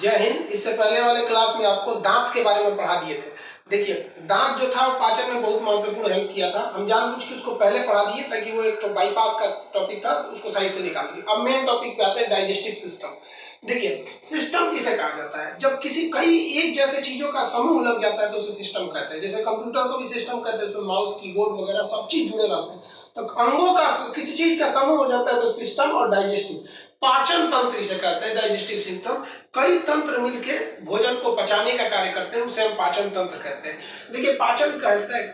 जय हिंद। इससे पहले वाले क्लास में आपको दांत के बारे में पढ़ा दिए थे। देखिए, दांत जो था वो पाचन में बहुत महत्वपूर्ण हेल्प किया था। हम जानबूझ के उसको पहले पढ़ा दिए ताकि वो एक तो बाईपास का टॉपिक था, उसको साइड से निकाल दिए। अब मेन टॉपिक पे आते हैं, डाइजेस्टिव सिस्टम। देखिए, सिस्टम किसे कहा जाता है? जब किसी कई एक जैसे चीजों का समूह लग जाता है तो उसे सिस्टम कहते हैं। जैसे कंप्यूटर को भी सिस्टम कहते हैं, उसमें माउस, कीबोर्ड वगैरह सब चीज जुड़े रहते हैं। तो अंगों का किसी चीज का समूह हो जाता है तो सिस्टम और डाइजेस्टिव, पाचन तंत्र इसे कहते हैं, डाइजेस्टिव सिस्टम। कई तंत्र मिलके भोजन को पचाने का कार्य करते हैं, उसे हम पाचन तंत्र कहते हैं। देखिए, पाचन कहते हैं,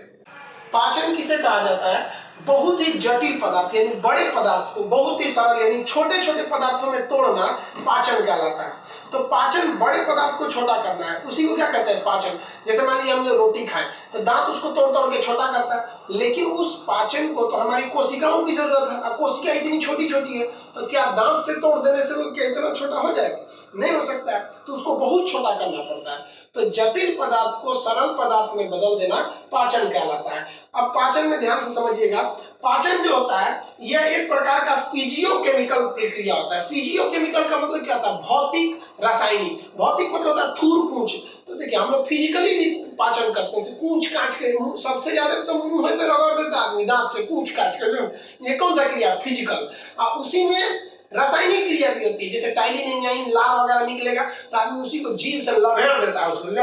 पाचन किसे कहा जाता है? बहुत ही जटिल पदार्थ यानी बड़े पदार्थ को बहुत ही सरल यानी छोटे छोटे पदार्थों में तोड़ना पाचन कहलाता है। तो पाचन बड़े पदार्थ को छोटा करना है, उसी को क्या कहते हैं? पाचन। जैसे मान लीजिए हमने रोटी खाई तो दांत उसको तोड़ तोड़ के छोटा करता है, लेकिन उस पाचन को तो हमारी कोशिकाओं की जरूरत है। कोशिका इतनी छोटी छोटी है तो क्या दांत से तोड़ देने से वो क्या इतना छोटा हो जाएगा? नहीं हो सकता है, तो उसको बहुत छोटा करना पड़ता है। तो जटिल पदार्थ को सरल पदार्थ में बदल देना पाचन कहलाता है। अब पाचन में ध्यान से समझिएगा, पाचन जो होता है यह एक प्रकार का फिजियोकेमिकल प्रक्रिया होता है। फिजियोकेमिकल का मतलब क्या होता है? भौतिक, रासायनिक। भौतिक मतलब होता है थूर पूंछ। तो देखिए, हम लोग फिजिकली भी पाचन करते हैं, कूच काट के, सबसे ज्यादा तो मुंह से रगड़ देता आदमी दांत से कूच काट के। ये कौन सा क्रिया? फिजिकल। उसी में रासायनिक क्रिया भी होती है, जैसे टाइलिन एंजाइम, लार वगैरह निकलेगा तो आदमी उसी को जीभ से लपेट देता है, उसको ले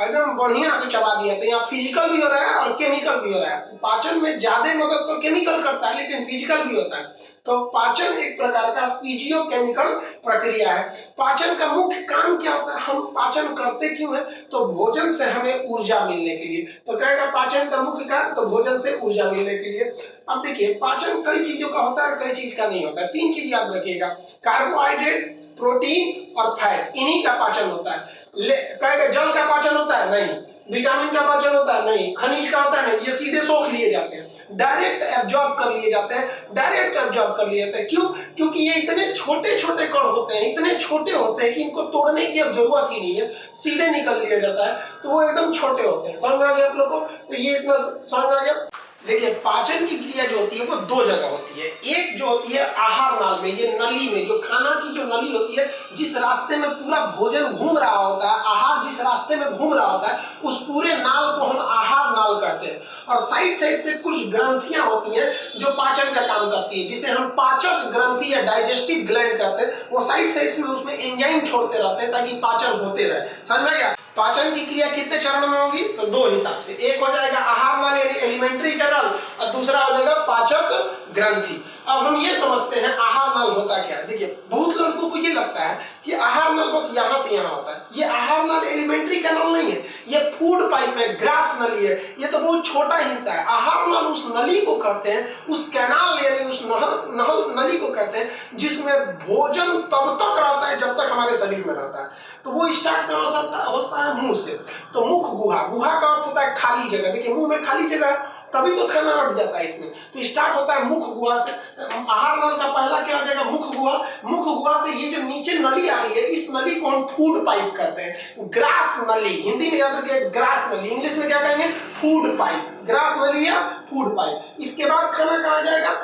एकदम बढ़िया से चबा दिया। तो यहाँ फिजिकल भी हो रहा है और केमिकल भी हो रहा है। पाचन में ज्यादा मदद तो केमिकल करता है, लेकिन फिजिकल भी होता है। तो पाचन एक प्रकार का फिजियोकेमिकल प्रक्रिया है। पाचन का मुख्य काम क्या होता है? हम पाचन करते क्यों है? तो भोजन से हमें ऊर्जा मिलने के लिए। तो कहेगा पाचन का मुख्य कार्य, तो भोजन से ऊर्जा मिलने के लिए। अब देखिए, पाचन कई चीजों का होता है और कई चीज का नहीं होता है। तीन चीज याद रखिएगा, कार्बोहाइड्रेट, प्रोटीन और फैट, इन्हीं का पाचन होता है। कहेगा जल का पाचन होता है? नहीं। विटामिन का पाचन होता है? नहीं। खनिज का होता है? नहीं। ये सीधे सोख लिए जाते हैं, डायरेक्ट एब्जॉर्ब कर लिए जाते हैं, डायरेक्ट एब्जॉर्ब कर लिए जाते हैं। क्यों? क्योंकि ये इतने छोटे छोटे कण होते हैं, इतने छोटे होते हैं कि इनको तोड़ने की अब जरूरत ही नहीं है, सीधे निकल लिया जाता है। तो वो एकदम छोटे होते हैं। समझ आ गया आप लोग को? तो ये इतना समझ आ गया। देखिए, पाचन की क्रिया जो होती है वो दो जगह होती है। एक जो होती है आहार नाल में, ये नली में, जो खाना की जो नली होती है, जिस रास्ते में पूरा भोजन घूम रहा होता है, आहार जिस रास्ते में घूम रहा होता है, उस पूरे नाल को हम आहार नाल कहते हैं। और साइड साइड से कुछ ग्रंथियां होती हैं जो पाचन का काम करती है, जिसे हम पाचक ग्रंथि या डाइजेस्टिव ग्लैंड कहते हैं। वो साइड साइड में उसमें एंजाइम छोड़ते रहते हैं ताकि पाचन होते रहे। समझ में क्या? पाचन की क्रिया कितने चरण में होगी? तो दो हिसाब से। एक हो जाएगा आहार नाल यानी एलिमेंट्री कैनाल, और दूसरा हो जाएगा पाचक ग्रंथि। अब हम ये समझते हैं आहार नाल होता क्या है। देखिए, बहुत लड़कों को ये लगता है कि आहार नाल बस यहाँ से यहाँ होता है। ये आहार नाल एलिमेंट्री कैनाल नहीं है, ये फूड पाइप है, ग्रास नली है। ये तो बहुत छोटा हिस्सा है। आहार नाल उस नली को कहते हैं, उस कैनाल यानी उस नली को कहते हैं जिसमें भोजन तब तक रहता है जब तक हमारे शरीर में रहता है। तो वो स्टार्ट कहाँ से होता है? मुंह से। तो मुख गुहा, गुहा का अर्थ होता है खाली जगह। देखिए, मुंह में खाली जगह है तभी तो खाना अट जाता है इसमें। तो स्टार्ट होता है मुख गुहा से। आहार नाल का पहला क्या हो जाएगा? मुख गुहा। मुख गुहा से ये जो नीचे नली आ रही है, इस नली को हम फूड पाइप कहते हैं, ग्रास नली। हिंदी में याद रखिए, ग्रास नली। इंग्लिश में क्या कहेंगे? Food pipe. ग्रास नली या फूड पाइप। इसके बाद खाना कहाँ जाएगा?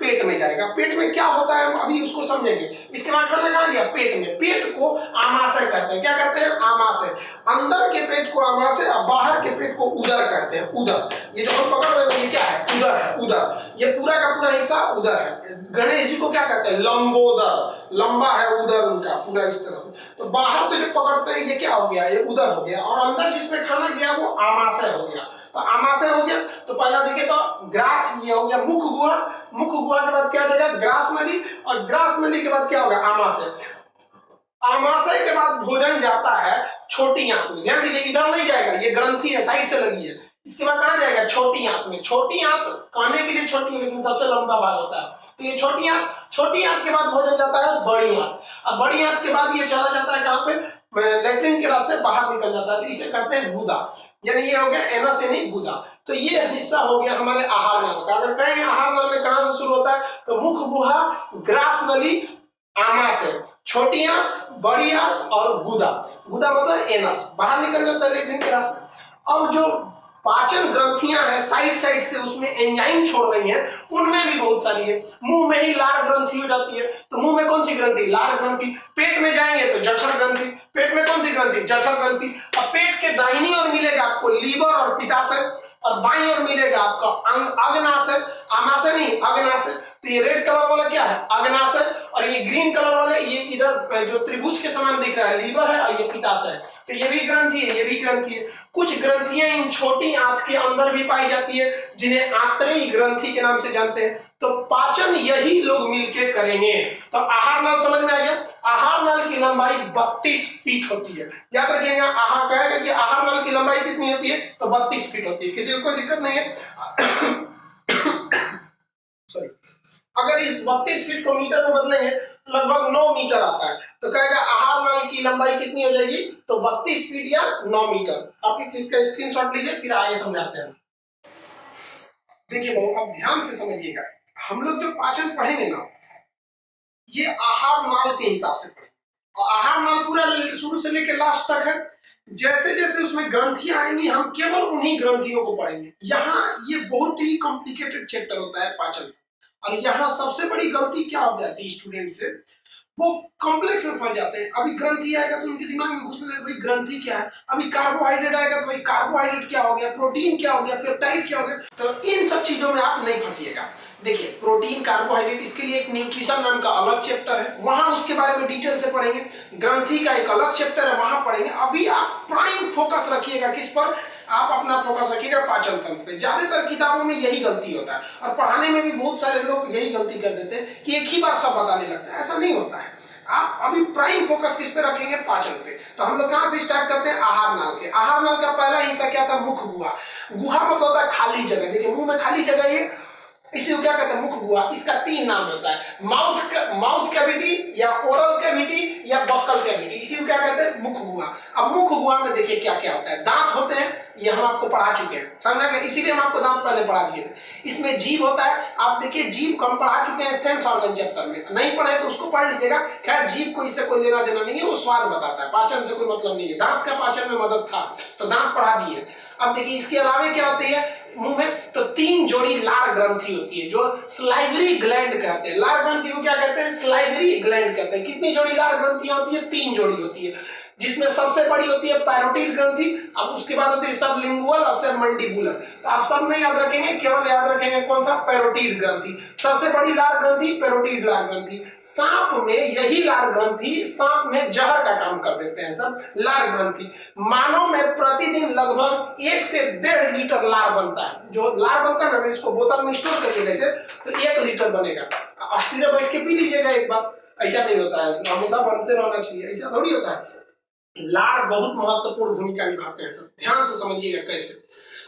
पेट में जाएगा। पेट में क्या होता है अभी उसको समझेंगे। इसके बाद खाना कहाँ गया? पेट में। पेट को आमाशय कहते हैं। क्या कहते हैं? आमाशय। अंदर के पेट को आमाशय और बाहर के पेट को उदर कहते हैं। उदर, ये जो हम पकड़ रहे हैं ये क्या है? उदर है। उदर, ये पूरा का पूरा हिस्सा उदर है। गणेश जी को क्या कहते हैं? लंबोदर। लंबा है उदर उनका पूरा इस तरह से। तो बाहर से जो पकड़ते हैं ये क्या हो गया? ये उदर हो गया। और अंदर जिसमें खाना गया वो आमाशय हो गया। तो आमाशय हो गया। तो पहला देखिए, तो ग्रास, ये हो गया मुख गुहा। मुख गुहा के बाद क्या हो जाएगा? ग्रास नली। और ग्रास नली के बाद क्या होगा? आमाशय। आमाशय के बाद भोजन जाता है छोटी आंत में। ध्यान दीजिए, इधर नहीं जाएगा, ये ग्रंथि है, साइड से लगी है। इसके बाद कहां जाएगा? छोटी आंत में। छोटी आंत खाने के लिए छोटी है, लेकिन सबसे लंबा भाग होता है। तो ये छोटी आंत। छोटी आंत के बाद भोजन जाता है बड़ी आंत। अब बड़ी आंत के बाद ये चला जाता है कहां पे? लेट्रिन के रास्ते बाहर निकल जाता है। तो इसे कहते हैं गुदा, यानी ये हो गया एनस यानी गुदा। तो ये हिस्सा हो गया हमारे आहार नाल का। अगर कहेंगे आहार नाल में कहां से शुरू होता है? तो मुख गुहा, ग्रास नली, आमाशय, छोटी आंत, बड़ी आंत और गुदा। गुदा मतलब एनस, बाहर निकल जाता है लेट्रिन के रास्ते। अब जो पाचन ग्रंथियां हैं साइड साइड से उसमें एंजाइम छोड़ रही हैं, उनमें भी बहुत सारी है। मुंह में ही लार ग्रंथि हो जाती है। तो मुंह में कौन सी ग्रंथि? लार ग्रंथि। पेट में जाएंगे तो जठर ग्रंथि। पेट ग्रंथि, जठर ग्रंथि। अब पेट के दाहिनी ओर मिलेगा आपको लीवर और पित्ताशय, और बाईं ओर मिलेगा आपका अग्नाशय, आमाशय नहीं अग्नाशय। तो ये रेड कलर वाला क्या है, अग्नाशय, और ये ग्रीन कलर वाले ये इधर जो त्रिभुज के समान दिख रहा है लीवर है, और ये पित्ताशय है। तो ये भी ग्रंथि है, ये भी ग्रंथि है। कुछ ग्रंथियां इन छोटी आंत के अंदर भी पाई जाती है, जिन्हें आंतरिक ग्रंथि के नाम से जानते हैं। तो पाचन यही लोग मिलकर करेंगे। तो आहार नल समझ में आ गया। आहार नल की लंबाई 32 फीट होती है। याद रखिएगा, आहार कहेगा कि आहार नल की लंबाई कितनी होती है, तो 32 फीट होती है। किसी को कोई दिक्कत नहीं है। सॉरी, अगर इस 32 फीट को मीटर में बदलेंगे तो लगभग 9 मीटर आता है। तो कहेगा आहार नल की लंबाई कितनी हो जाएगी, तो 32 फीट या 9 मीटर। आप इसका स्क्रीनशॉट लीजिए, फिर आगे समझाते हैं। देखिए बाबू, अब ध्यान से समझिएगा। हम लोग जो पाचन पढ़ेंगे ना, ये आहार नाल के हिसाब से पढ़ेंगे, और आहार नाल पूरा शुरू से लेकर लास्ट तक है। जैसे जैसे उसमें ग्रंथियां आएंगी, हम केवल उन्हीं ग्रंथियों को पढ़ेंगे। यहाँ ये बहुत ही कॉम्प्लिकेटेड चैप्टर होता है पाचन, और यहाँ सबसे बड़ी गलती क्या हो जाती है स्टूडेंट से, वो कॉम्प्लेक्स में फंस जाते हैं। अभी ग्रंथि आएगा तो उनके दिमाग में घुसने लगेगा भाई ग्रंथि क्या है, अभी कार्बोहाइड्रेट आएगा तो भाई कार्बोहाइड्रेट क्या हो गया, प्रोटीन क्या हो गया, पेप्टाइड क्या हो गया। तो इन सब चीजों में आप नहीं फंसिएगा। देखिए, प्रोटीन कार्बोहाइड्रेट इसके लिए एक न्यूट्रिशन नाम का अलग चैप्टर है, वहां उसके बारे में डिटेल से पढ़ेंगे। ग्रंथि का एक अलग चैप्टर है, वहां पढ़ेंगे। अभी आप प्राइम फोकस रखिएगा किस पर, आप अपना फोकस रखिएगा पाचन तंत्र पे। ज्यादातर किताबों में यही गलती होता है, और पढ़ाने में भी बहुत सारे लोग यही गलती कर देते हैं कि एक ही बार सब बताने लगता है। ऐसा नहीं होता है। आप अभी प्राइम फोकस किस पे रखेंगे, पाचन पे। तो हम लोग कहां से स्टार्ट करते हैं, आहार नाल के। आहार नाल का पहला हिस्सा क्या था, मुख गुहा। गुहा मतलब होता है खाली जगह। देखिए, मुंह में खाली जगह है, इसी को क्या कहते हैं, मुख गुहा। इसका 3 नाम होता है, माउथ कैविटी, या ओरल कैविटी, या बक्कल कैविटी। इसी को क्या कहते हैं, मुख गुहा। अब मुख गुहा में देखिए क्या क्या होता है। दांत होते हैं, ये हम आपको पढ़ा चुके हैं, समझा गया। इसीलिए हम आपको दांत पहले पढ़ा दिए थे। इसमें जीभ होता है, आप देखिए जीभ को हम पढ़ा चुके हैं सेंस ऑर्गन चैप्टर में। नहीं पढ़े तो उसको पढ़ लीजिएगा। खैर, जीभ को इससे कोई लेना देना नहीं है, वो स्वाद बताता है, पाचन से कोई मतलब नहीं है। दांत का पाचन में मदद था, तो दांत पढ़ा दिए। अब देखिए, इसके अलावा क्या होती है मुंह में, तो 3 जोड़ी लार ग्रंथि होती है, जो स्लाइवरी ग्लैंड कहते हैं। लार ग्रंथि को क्या कहते हैं, स्लाइवरी ग्लैंड कहते हैं। कितनी जोड़ी लार ग्रंथियां होती है, 3 जोड़ी होती है, जिसमें सबसे बड़ी होती है पैरोटिड ग्रंथि। अब उसके बाद होती है सबलिंगुअल और सबमंडिबुलर। तो आप सब नहीं याद रखेंगे, केवल याद रखेंगे कौन सा, पैरोटिड ग्रंथि। सबसे बड़ी लार ग्रंथि पैरोटिड लार ग्रंथि। सांप में यही लार ग्रंथि सांप में जहर का काम कर देते हैं सब लार ग्रंथि। मानव में प्रतिदिन लगभग 1 से 1.5 लीटर लार बनता है। जो लार बनता है ना, इसको बोतल में स्टोर करके जैसे, तो 1 लीटर बनेगा। अस्थिर बैठ के पी लीजिएगा एक बार। ऐसा नहीं होता है, हमेशा बनते रहना चाहिए, ऐसा थोड़ी होता है। लार बहुत महत्वपूर्ण भूमिका निभाते हैं सब, ध्यान से समझिएगा कैसे।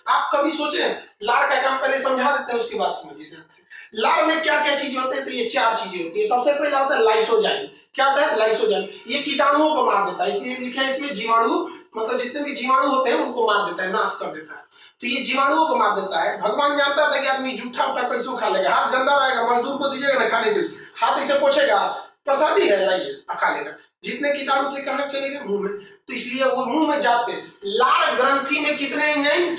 आप कभी सोचे, लार का काम पहले समझा देते हैं, उसके बाद समझिए ध्यान से। लार में क्या क्या चीजें होती है, तो ये 4 चीजें होती है। सबसे पहले होता है लाइसोजाइम। क्या होता है, लाइसोजाइम। ये कीटाणुओं को मार देता है, इसलिए लिखा है इसमें जीवाणु, मतलब जितने भी जीवाणु होते हैं उनको मार देता है, नाश कर देता है। तो ये जीवाणुओं को मार देता है। भगवान जानता था कि आदमी जूठा उठा कैसे खा लेगा, हाथ गंदा रहेगा, मजदूर को दीजिएगा ना खाने के लिए, हाथ ऐसे पोछेगा, प्रसादी है लाइए खा लेगा। जितने कीटाणु थे कहां चले गए, मुंह में। तो इसलिए वो मुंह में जाते। लार ग्रंथि में कितने एंजाइम,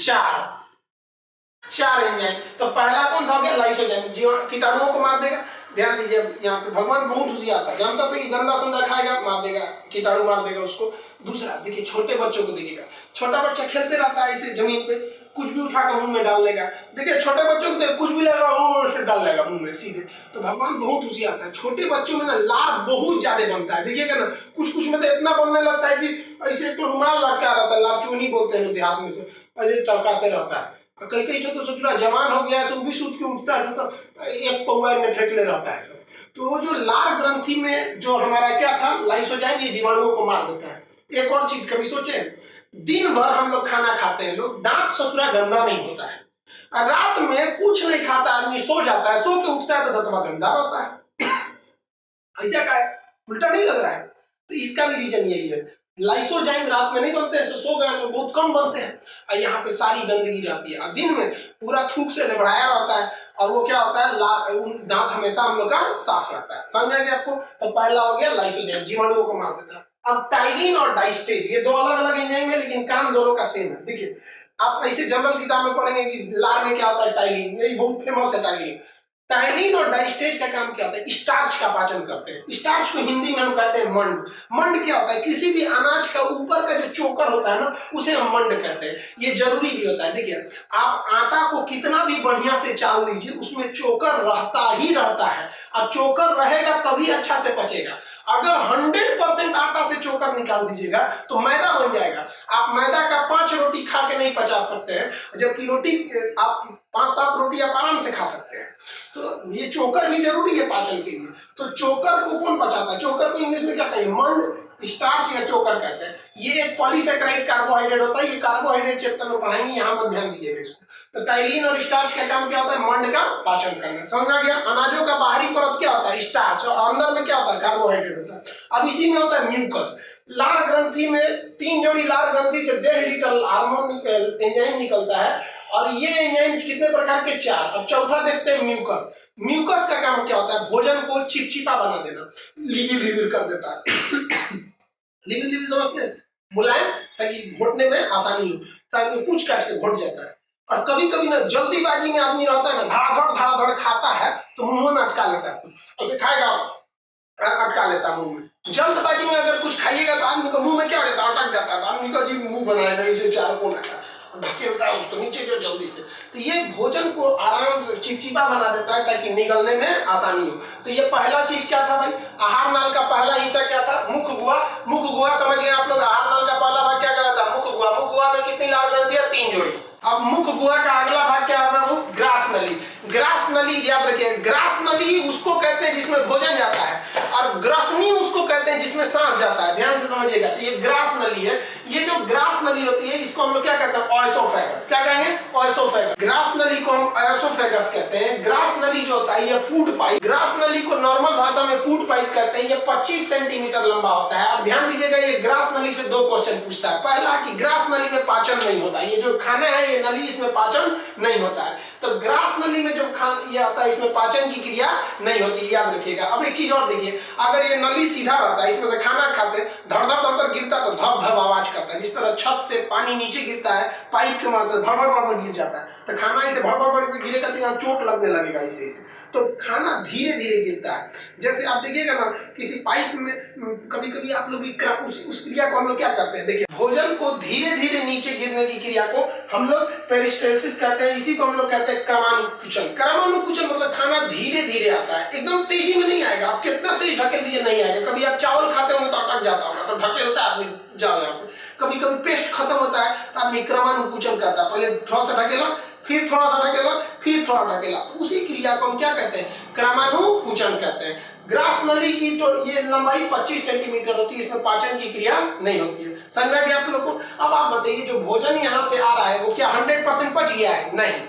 4 एंजाइम। तो पहला कौन सा हो गया, लाइसोजाइम, जो कीटाणुओं को मार देगा। ध्यान दीजिए, यहाँ पे भगवान बहुत होशियार था, जानता था कि गंदा संदा खाएगा मार देगा, कीटाणु मार देगा उसको। दूसरा देखिए, छोटे बच्चों को देखिएगा, छोटा बच्चा खेलते रहता है ऐसे जमीन पे, कुछ भी उठाकर मुंह में डाल लेगा। देखिए, छोटे बच्चों को कुछ भी लगा वो डाल लेगा मुंह में सीधे। तो भगवान बहुत होशियार था। छोटे बच्चों में ना लार बहुत ज्यादा बनता है, देखिएगा ना, कुछ कुछ में तो इतना बनने लगता है कि ऐसे तो रुमाल लटका रहता है, लार चूनी बोलते हैं देहात में से, ऐसे टड़काते रहता है। कई कई तो सोच रहा जवान हो गया है, वो भी सूत के उठता है, तो एक पौवा में फेंकले रहता है सब। तो वो जो लार ग्रंथि में जो हमारा क्या था, लाइसोजाइम, ये जीवाणुओं को मार देता है। एक और चीज कभी सोचे, दिन भर हम लोग खाना खाते हैं, लोग दांत ससुरा गंदा नहीं होता है, और रात में कुछ नहीं खाता आदमी, सो जाता है, सो के उठता है तो दतवा गंदा रहता है। ऐसा क्या है, उल्टा नहीं लग रहा है। तो इसका भी रीजन यही है, लाइसोजाइम रात में नहीं बनते हैं, सो गए लोग, बहुत कम बनते हैं, और यहाँ पे सारी गंदगी रहती है, और दिन में पूरा थूक से लबड़ाया रहता है, और वो क्या होता है, दांत हमेशा हम लोग का साफ रहता है। समझ आ गया आपको। तो पहला हो गया लाइसोजाइम, जीवाणुओं को मार देता है। अब टाइलिन और डाइस्टेज, ये 2 अलग अलग एंजाइम है, लेकिन काम दोनों का सेम है। देखिए, आप ऐसे जनरल किताब में पढ़ेंगे कि लार में क्या होता है, टाइलिन, यही बहुत फेमस है टाइलिन। टाइलिन और डाइस्टेज का काम क्या होता है? स्टार्च का पाचन करते हैं। स्टार्च को हिंदी में हम कहते हैं मंड। मंड क्या होता है? किसी भी अनाज का ऊपर का जो चोकर होता है ना, उसे हम मंड कहते हैं। ये जरूरी भी होता है। देखिए, आप आटा को कितना भी बढ़िया से चाल लीजिए, उसमें चोकर रहता ही रहता है, और चोकर रहेगा तभी अच्छा से पचेगा। अगर 100% आटा से चोकर निकाल दीजिएगा तो मैदा बन जाएगा। आप मैदा का 5 रोटी खा के नहीं पचा सकते हैं, जबकि रोटी आप 5-7 रोटी आप आराम से खा सकते हैं। तो ये चोकर भी जरूरी है पाचन के लिए। तो चोकर को कौन पचाता है? चोकर को इंग्लिश में क्या कहेंगे? मंड, स्टार्च या चोकर कहते हैं। ये एक पॉलीसेकेराइड कार्बोहाइड्रेट होता है। ये कार्बोहाइड्रेट चैप्टर में पढ़ाएंगे, यहाँ पर ध्यान दीजिएगा इसको। तो टाइलिन और स्टार्च का काम क्या होता है? मंड का पाचन करना। समझ आ गया? अनाजों का बाहरी परत क्या होता है? स्टार्च, और अंदर में क्या होता है? कार्बोहाइड्रेट होता है। अब इसी में होता है म्यूकस। लार ग्रंथि में 3 जोड़ी लार ग्रंथि से 1.5 लीटर हार्मोन एंजाइम निकलता है, और ये एंजाइम कितने प्रकार के? 4। अब चौथा देखते हैं म्यूकस। म्यूकस का काम क्या होता है? भोजन को चिपचिपा बना देना, लिविर लिविर कर देता है। लिविर लिविर समझते हैं? मुलायम, ताकि घोटने में आसानी हो, ताकि पूछ काट के घोट जाता है। और कभी कभी ना जल्दीबाजी में आदमी रहता है ना, धड़ाधड़ खाता है तो मुंह में अटका लेता है, कुछ ऐसे खाएगा अटका लेता है मुंह में। जल्दबाजी में अगर कुछ खाइएगा तो आदमी को मुंह में क्या रहता है? अटक जाता है। तो आदमी का जी मुंह बनाएगा इसे 4 कोण का, ढकेलता है उसको नीचे की ओर जल्दी से। तो ये भोजन को आराम से चिपचिपा बना देता है, ताकि निगलने में आसानी हो। तो ये पहला चीज क्या था भाई? आहार नाल का पहला हिस्सा क्या था? मुख गुहा। मुख गुहा समझ गए आप लोग? आहार नाल का पहला भाग क्या करा था? मुख गुहा। मुख गुहा में कितनी लार ग्रंथि है? 3 जोड़ी। अब मुख गुहा का अगला भाग क्या होगा? वो ग्रास नली। ग्रास नली याद रखिए, ग्रास नली उसको कहते हैं जिसमें भोजन जाता है, और ग्रसनी उसको कहते हैं जिसमें सांस जाता है। ध्यान से समझिएगा। तो ये ग्रास नली है। ये जो ग्रास नली होती है, इसको हम लोग क्या कहते हैं? ओएसोफेगस। क्या कहेंगे? ओएसोफेगस। ग्रास नली को हम ओएसोफेगस कहते हैं। ग्रास नली जो होता है ये फूड पाइप। ग्रास नली को नॉर्मल भाषा में फूड पाइप कहते हैं। ये 25 सेंटीमीटर लंबा होता है। अब ध्यान दीजिएगा, ये ग्रास नली से 2 क्वेश्चन पूछता है। पहला कि ग्रास नली में पाचन नहीं होता, ये जो खाना है ये नली, इसमें पाचन नहीं होता है। तो ग्रास नली में जो ये आता है, इसमें पाचन की क्रिया नहीं होती, याद रखिएगा। अब एक चीज और देखिए, अगर ये नली सीधा रहता है, इसमें से खाना खाते धड़ धड़ धड़ धड़ गिरता है तो धप धप आवाज करता है। जिस तरह छत से पानी नीचे गिरता है, पाइप के माध्यम से भड़ भड़ भड़ गिर जाता है, तो खाना इसे भड़ भड़ भड़ गिरेगा तो यहाँ चोट लगने लगेगा इसे। तो खाना धीरे धीरे गिरता है। जैसे आप देखिएगा ना, किसी पाइप में कभी कभी आप लोग उस क्रिया को हम लोग क्या करते हैं? देखिए, भोजन को धीरे धीरे नीचे गिरने की क्रिया को हम लोग पेरिस्टेल्सिस कहते हैं। इसी को हम लोग कहते हैं क्रमानुकुचन। क्रमानुकुचन मतलब खाना धीरे धीरे आता है, एकदम तेजी में नहीं आएगा। आप कितना तेज ढकेल दिए नहीं आएगा। कभी आप चावल खाते होंगे तो अटक जाता होगा, तो ढकेलता है आदमी, जाओ यहाँ पे। कभी कभी पेस्ट खत्म होता है तो आदमी क्रमानुकुचन करता है, पहले थोड़ा सा ढकेला, फिर थोड़ा सा ढकेला, फिर थोड़ा ढकेला। तो उसी क्रिया को हम क्या कहते हैं? क्रमानुकुचन कहते हैं। ग्रास नली की तो ये लंबाई 25 सेंटीमीटर होती है, इसमें पाचन की क्रिया नहीं होती है। समझ में गया आप लोगों को? अब आप बताइए, जो भोजन यहाँ से आ रहा है वो क्या 100% पच गया है? नहीं।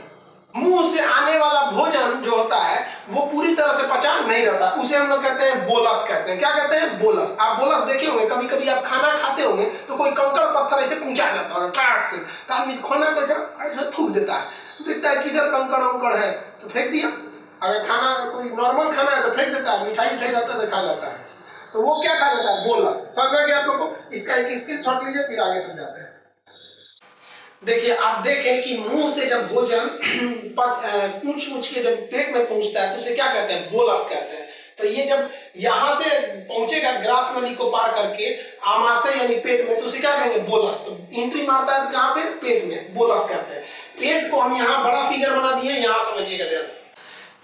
मुंह से आने वाला भोजन जो होता है वो पूरी तरह से पचा नहीं रहता, उसे हम लोग कहते हैं बोलस कहते हैं। क्या कहते हैं? बोलस। आप बोलस देखे होंगे, कभी कभी आप खाना खाते होंगे तो कोई कंकड़ पत्थर ऐसे कूचा जाता है ट्रैक से, तो आदमी खाना को ऐसे थूक देता है, देखता है किधर कंकड़ अंकड़ है तो फेंक दिया। अगर खाना कोई नॉर्मल खाना है तो फेंक देता है, मिठाई उठाई रहता है तो खा जाता है। तो वो क्या खा जाता है? बोलस। समझ गया आप लोग को? इसका एक स्क्रीनशॉट लीजिए, फिर आगे समझाते हैं। देखिए, आप देखें कि मुंह से जब भोजन पूछ के जब पेट में पहुंचता है तो उसे क्या कहते हैं? बोलस कहते हैं। तो ये जब यहाँ से पहुंचेगा ग्रास नली को पार करके आमाशय यानी पेट में, तो उसे क्या कहेंगे? बोलस। तो एंट्री मारता है कहाँ पे? पेट में, बोलस कहते हैं। पेट को हम यहाँ बड़ा फिगर बना दिए, यहाँ समझिएगा ध्यान से।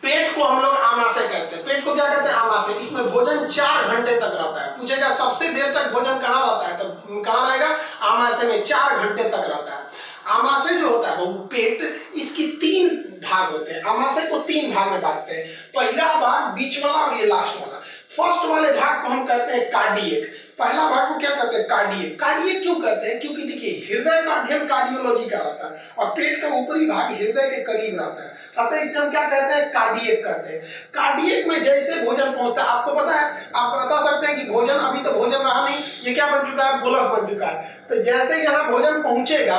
पेट को हम लोग आमाशय कहते हैं। पेट को क्या कहते हैं? आमाशय। इसमें भोजन 4 घंटे तक रहता है। पूछेगा सबसे देर तक भोजन कहाँ रहता है, तो कहाँ रहेगा? आमाशय में 4 घंटे तक रहता है। आमाशय जो होता है वो पेट, इसकी 3 भाग होते हैं। आमाशय को 3 भाग में बांटते हैं। पहला भाग, बीच वाला और ये लास्ट वाला। फर्स्ट वाले भाग को हम कहते हैं कार्डियक। पहला भाग को क्या कहते हैं? कार्डियक। कार्डियक क्यों कहते हैं? क्योंकि देखिए, हृदय का अध्ययन कार्डियोलॉजी का रहता है और पेट का ऊपरी भाग हृदय के करीब रहता है, अतः इसे हम क्या कहते हैं? कार्डियक कहते हैं। कार्डियक में जैसे भोजन पहुंचता है, आपको पता है, आप बता सकते हैं कि भोजन अभी तो भोजन रहा नहीं, ये क्या बन चुका है? बोलस बन चुका है। तो जैसे यहाँ भोजन पहुंचेगा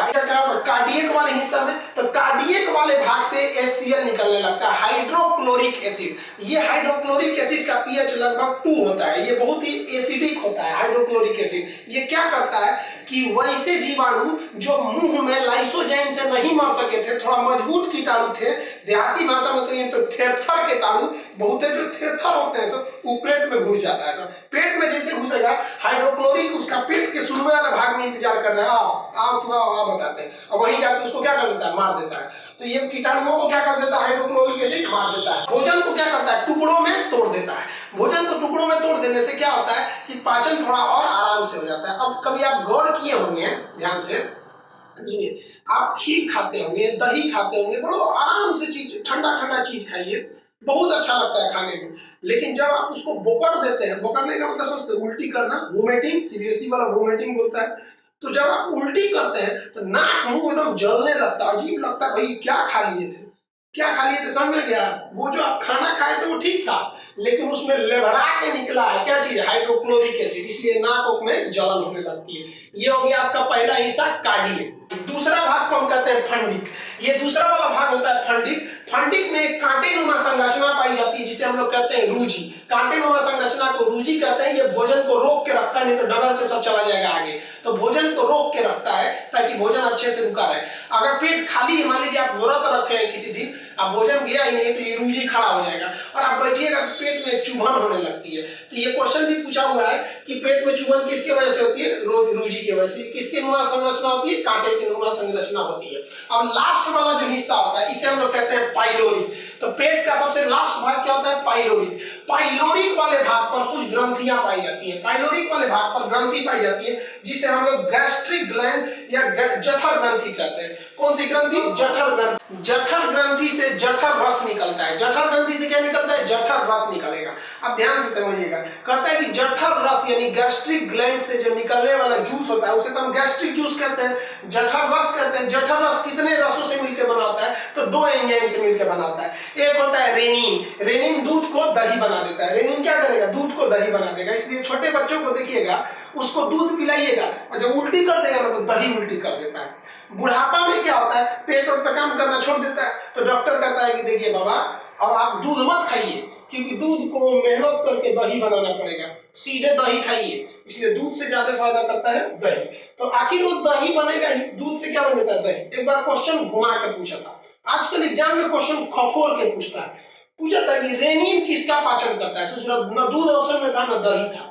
कार्डियक वाले हिस्सा में, तो कार्डियक वाले भाग से HCl निकलने लगता है, हाइड्रोक्लोरिक एसिड। ये हाइड्रोक्लोरिक एसिड का pH लगभग 2 होता है। ये बहुत ही एसिडिक होता है। Hydrochloric acid. ये क्या करता है कि वैसे जीवाणु जो मुंह में लाइसोजाइम से नहीं मर सके थे, थोड़ा मजबूत कीटाणु थे, देहाती भाषा में कहिए तो थेथर कीटाणु, बहुत है जो थेथर होते हैं सब, वो पेट में घुस जाता है सब। पेट में जैसे घुसेगा हाइड्रोक्लोरिक उसका पेट के शुरू वाले भाग में इंतजार कर रहा है, आओ तू आओ बताते हैं, और वहीं जाकर उसको क्या कर देता है, मार देता है। तो ये कीटाणुओं को क्या कर देता है, हाइड्रोक्लोरिक एसिड मार देता है। भोजन को क्या करता है, टुकड़ों में तोड़ देता है। भोजन को टुकड़ों में तोड़ देने से क्या होता है कि पाचन थोड़ा और आराम से हो जाता है। अब कभी आप गौर किए होंगे, ध्यान से सुनिए, आप खीर खाते होंगे, दही खाते होंगे, बड़ो आराम से चीज, ठंडा ठंडा चीज खाइए, बहुत अच्छा लगता है खाने में। लेकिन जब आप उसको बोकर देते हैं, बोकरने का मतलब समझते हैं, उल्टी करना, वोमिटिंग, सीबीएसई वाला वोमिटिंग बोलता है। तो जब आप उल्टी करते हैं तो नाक मुंह एकदम जलने लगता है, अजीब लगता है, भाई क्या खा लिए थे, क्या खा लिए थे, समझ में गया? वो जो आप खाना खाए थे वो ठीक था, लेकिन उसमें लेवरा के निकला है क्या चीज, हाइड्रोक्लोरिक एसिड, इसलिए नाक में जलन होने लगती है। ये हो गया आपका पहला हिस्सा, कार्डियक। दूसरा भाग को हम कहते हैं फंडिक। ये दूसरा वाला भाग होता है फंडिक। फंडिक में एक कांटेनुमा संरचना पाई जाती है जिसे हम लोग कहते हैं रूजी। कांटेनुमा संरचना को रूजी कहते हैं। ये भोजन को रोक के रखता है, नहीं तो डगर पे सब चला जाएगा आगे। तो भोजन को रोक के रखता है ताकि भोजन अच्छे से रुका रहे। अगर पेट खाली है, मान लीजिए आप व्रत रखे हैं किसी दिन, अब भोजन गया ही नहीं, तो ये रूजी खड़ा हो जाएगा और आप बैठिएगा तो पेट में चुभन होने लगती है। तो ये क्वेश्चन भी पूछा हुआ है कि पेट में चुभन किसके वजह से होती है, रूजी की वजह से। किसकी नुमा संरचना होती है, कांटे की नुमा संरचना होती है। अब लास्ट वाला जो हिस्सा होता है इसे हम लोग कहते हैं पाइलोरिक। तो पेट का सबसे लास्ट भाग क्या होता है, पाइलोरिक। पाइलोरिक वाले भाग पर कुछ ग्रंथियां पाई जाती है। पाइलोरिक वाले भाग पर ग्रंथि पाई जाती है जिसे हम लोग गैस्ट्रिक ग्लैंड या जठर ग्रंथि कहते हैं। कौन सी ग्रंथि, जठर ग्रंथि। जठर ग्रंथि से जठर रस निकलता है। जठर ग्रंथि से क्या निकलता है, जठर रस निकलेगा। अब ध्यान से समझिएगा, कहता है कि जठर रस यानी गैस्ट्रिक ग्लैंड से जो निकलने वाला जूस होता है उसे तो हम गैस्ट्रिक जूस कहते हैं, जठर रस कहते हैं। जठर रस कितने रसों से मिलकर बना होता है, तो दो एंजाइम से मिलकर बना होता है। एक होता है रेनिन। रेनिन दूध को दही बना देता है। रेनिन क्या करेगा, दूध को दही बना देगा। इसलिए छोटे बच्चों को देखिएगा, उसको दूध पिलाइएगा और जब उल्टी कर देगा ना तो दही उल्टी कर देता है। बुढ़ापा में क्या होता है, पेट और काम करना छोड़ देता है, तो डॉक्टर कहता है कि देखिए बाबा, अब आप दूध मत खाइए, क्योंकि दूध को मेहनत करके दही बनाना पड़ेगा, सीधे दही खाइए। इसलिए दूध से ज्यादा फायदा करता है दही। तो आखिर वो दही बनेगा ही, दूध से क्या बन जाता है, दही। एक बार क्वेश्चन घुमा के पूछा था, आजकल एग्जाम में क्वेश्चन खखोर के पूछता है। पूछा था कि रेनिन किसका पाचन करता है, न दूध ऑप्शन में था न दही था।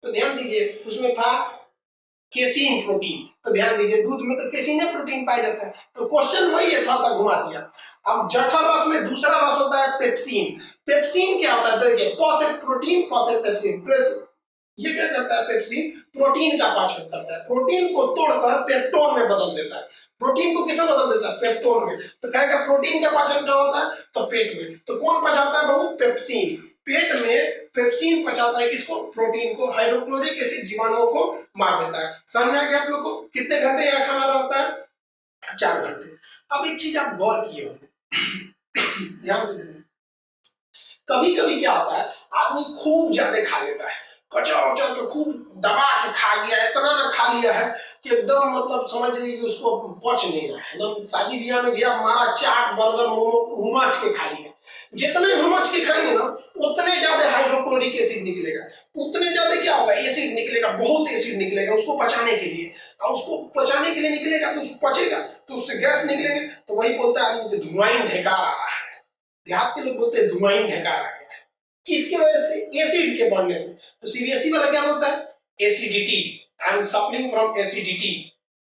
तो ध्यान दीजिए, उसमें था केसीन प्रोटीन। तो ध्यान दीजिए, दूध में तो केसीन प्रोटीन पाया जाता है। तो क्वेश्चन वही है, थोड़ा सा घुमा दिया। अब जठर रस में दूसरा रस होता है पेप्सिन। पेप्सिन क्या होता है, देखिए, पॉ से प्रोटीन, पॉ से पेप्सिन। ये क्या करता है, पेप्सिन प्रोटीन का पाचन करता है। प्रोटीन को तोड़कर पेप्टोन में बदल देता है। प्रोटीन को किसमें बदल देता है, पेप्टोन में। तो कहेगा प्रोटीन का पाचन क्या होता है, तो पेट में। तो कौन पचाता है बाबू, पेप्सिन। पेट में पेप्सिन पचाता है किसको, प्रोटीन को। हाइड्रोक्लोरिक एसिड जीवाणुओं को मार देता है। समझ आ गया आप लोग को? कितने घंटे यह खाना रहता है, 4 घंटे। अब एक चीज आप गौर किए होंगे, ध्यान से देखिए, कभी कभी क्या होता है, आदमी खूब ज्यादा खा लेता है, कचर उचर के खूब दबा के खा गया है, इतना ना खा लिया है कि एकदम मतलब समझ लीजिए कि उसको पच नहीं रहा है। एकदम शादी ब्याह में गया, मारा चाट बर्गर मोमो हुमच के खा लिया। जितने हुमच के खाएंगे ना उतने ज्यादा हाइड्रोक्लोरिक एसिड निकलेगा, उतने ज्यादा क्या होगा, एसिड निकलेगा, बहुत एसिड निकलेगा उसको पचाने के लिए। और उसको पचाने के लिए निकलेगा तो उसको पचेगा तो उससे गैस निकलेगा। तो वही बोलता है आदमी, धुआं ढेकार आ रहा है। देहात के लोग बोलते हैं धुआं ढेकार आ गया है, किसकी वजह से, एसिड के बढ़ने से। तो सीबीएसई वाला क्या बोलता है, acidity, I am suffering from acidity.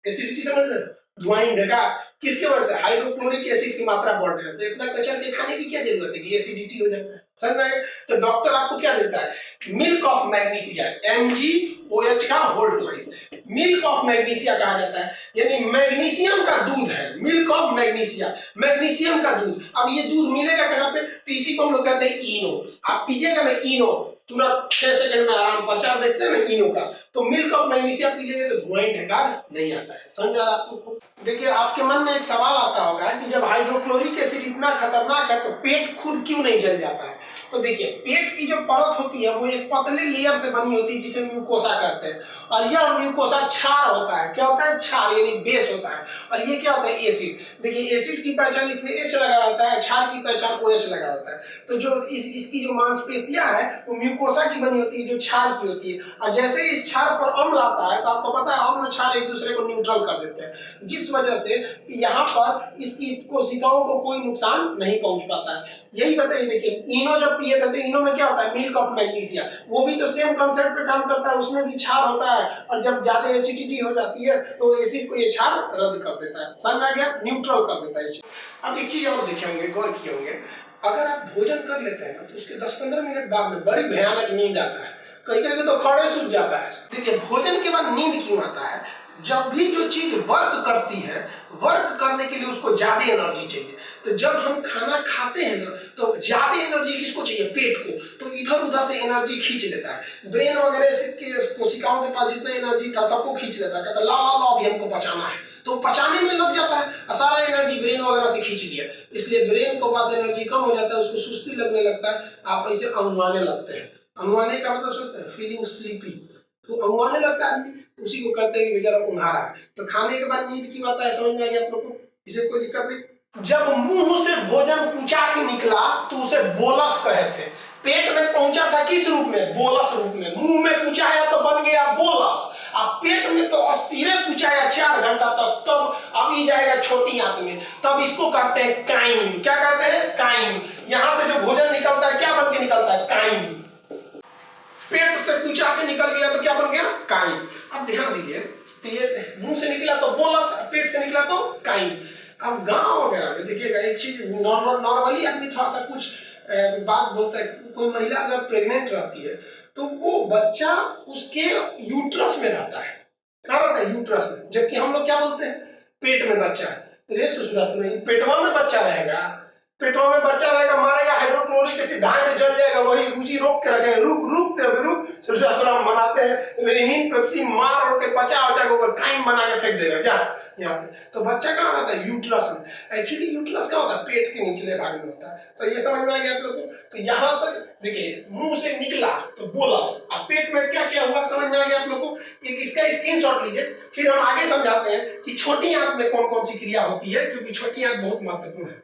Acidity समझ रहे, धुआं ढेकार, किसके वजह से, हाइड्रोक्लोरिक एसिड की मात्रा बढ़ रही है। तो इतना कचर के खाने की क्या जरूरत है कि एसिडिटी हो जाता है, समझ रहे। तो डॉक्टर आपको क्या देता है, मिल्क ऑफ मैग्नीशिया, MgOH का whole twice. Milk of magnesia कहा जाता है, यानी मैग्नीशियम का दूध है, मिल्क ऑफ मैग्नीशिया, मैग्नीशियम का दूध। अब ये दूध मिलेगा कहाँ पे, तो इसी को हम लोग कहते हैं इनो। आप पीजिएगा ना इनो, तुरंत 6 सेकंड में आराम, प्रचार देखते हैं ना इनो का। तो मिल्क ऑफ मैग्नीशिया पीजिएगा तो धुआं ढेकार नहीं आता है। समझ आ रहा है आपको? देखिए, आपके मन में एक सवाल आता होगा कि जब हाइड्रोक्लोरिक एसिड इतना खतरनाक है तो पेट खुद क्यों नहीं जल जाता है। तो देखिए, पेट की जो परत होती है वो एक पतली लेयर से बनी होती है जिसे म्यूकोसा कहते हैं, और यह म्यूकोसा क्षार होता है। क्या होता है, क्षार यानी बेस होता है। और ये क्या होता है, एसिड। देखिए, एसिड की पहचान इसमें H लगा रहता है, क्षार की पहचान OH लगा होता है। तो जो इसकी जो मांसपेशियां है वो म्यूकोसा की बनी होती है, जो क्षार की होती है। और जैसे ही इस क्षार पर अम्ल आता है तो आपको पता है अम्ल क्षार एक दूसरे को न्यूट्रल कर देते हैं, जिस वजह से यहाँ पर इसकी कोशिकाओं को कोई नुकसान नहीं पहुंच पाता है। यही बताइए, देखिए इनो जब पिए थे तो इनो में क्या होता है, मिल्क ऑफ मैग्नीशिया, वो भी तो सेम कंसेप्ट पे काम करता है, उसमें भी क्षार होता है और जब ज्यादा एसिडिटी हो जाती है तो एसिड को ये क्षार रद्द कर देता है, समझ में आ गया, न्यूट्रल कर देता है। अब एक चीज और देखे होंगे, गौर किए होंगे, अगर आप भोजन कर लेते हैं ना तो उसके 10-15 मिनट बाद में बड़ी भयानक नींद आता है, कहीं कहीं तो खड़े सूझ जाता है। देखिए भोजन के बाद नींद क्यों आता है, जब भी जो चीज वर्क करती है, वर्क करने के लिए उसको ज्यादा एनर्जी चाहिए। तो जब हम खाना खाते हैं ना तो ज्यादा एनर्जी किसको चाहिए, पेट को, तो इधर उधर से एनर्जी खींच लेता है। ब्रेन वगैरह से कोशिकाओं के पास जितना एनर्जी था सबको खींच लेता है, कहता ला ला ला अभी हमको पचाना है, तो पचाने में लग जाता है, सारा एनर्जी ब्रेन वगैरह से खींच लिया, इसलिए ब्रेन को पास एनर्जी कम हो जाता है, उसको सुस्ती लगने लगता है, आप ऐसे अंगुआने लगते हैं। अंगुआने का मतलब सोचते हैं फीलिंग स्लीपी, तो अंगुआने लगता है आदमी, उसी को कहते हैं कि बेचारा उन्हारा है। तो खाने के बाद नींद क्यों आता है, समझ में आ गया आप लोग को, इसे कोई दिक्कत नहीं। जब मुंह से भोजन कुचा के निकला तो उसे बोलस कहे थे, पेट में पहुंचा था किस रूप में, बोलस रूप में, मुंह में कुचाया तो बन गया बोलस, अब पेट में तो अस्थिर कुचाया 4 घंटा तक, तब अभी जाएगा छोटी आंत में, तब इसको कहते हैं काइम। क्या कहते हैं, काइम। यहां से जो भोजन निकलता है क्या बन के निकलता है, काइम। पेट से कुचा के निकल गया तो क्या बन गया, काइम। अब ध्यान दीजिए, मुंह से निकला तो बोलस, पेट से निकला तो काइम। अब गांव वगैरह में देखिएगा एक चीज, नॉर्मली आदमी थोड़ा सा कुछ बात बोलता है, कोई महिला अगर प्रेग्नेंट रहती है तो वो बच्चा उसके यूट्रस में रहता है, कहाँ रहता है, यूट्रस में, जबकि हम लोग क्या बोलते हैं, पेट में बच्चा है। रे ससुरात में पेटवा में बच्चा रहेगा, पेटवा में बच्चा रहेगा, मारेगा हाइड्रोक्लोरिक एसिड, धाए जल जाएगा, वही रुचि रोक के रखेगा, रुक ससुरात मनाते हैं रेनिन पेप्सी मार और के पचा के ऊपर काइम बना के फेंक देगा जा यहाँ पे। तो बच्चा कहाँ रहता है, यूट्रस में। एक्चुअली यूट्रस क्या होता है, पेट के निचले भाग में होता है। तो ये समझ में आ गया आप लोग को। तो यहाँ पर देखिए मुंह से निकला तो बोलस, अब पेट में क्या क्या हुआ समझ में आ गया आप लोग को। एक इसका स्क्रीनशॉट लीजिए, फिर हम आगे समझाते हैं कि छोटी आंत में कौन कौन सी क्रिया होती है, क्योंकि छोटी आंत बहुत महत्वपूर्ण है।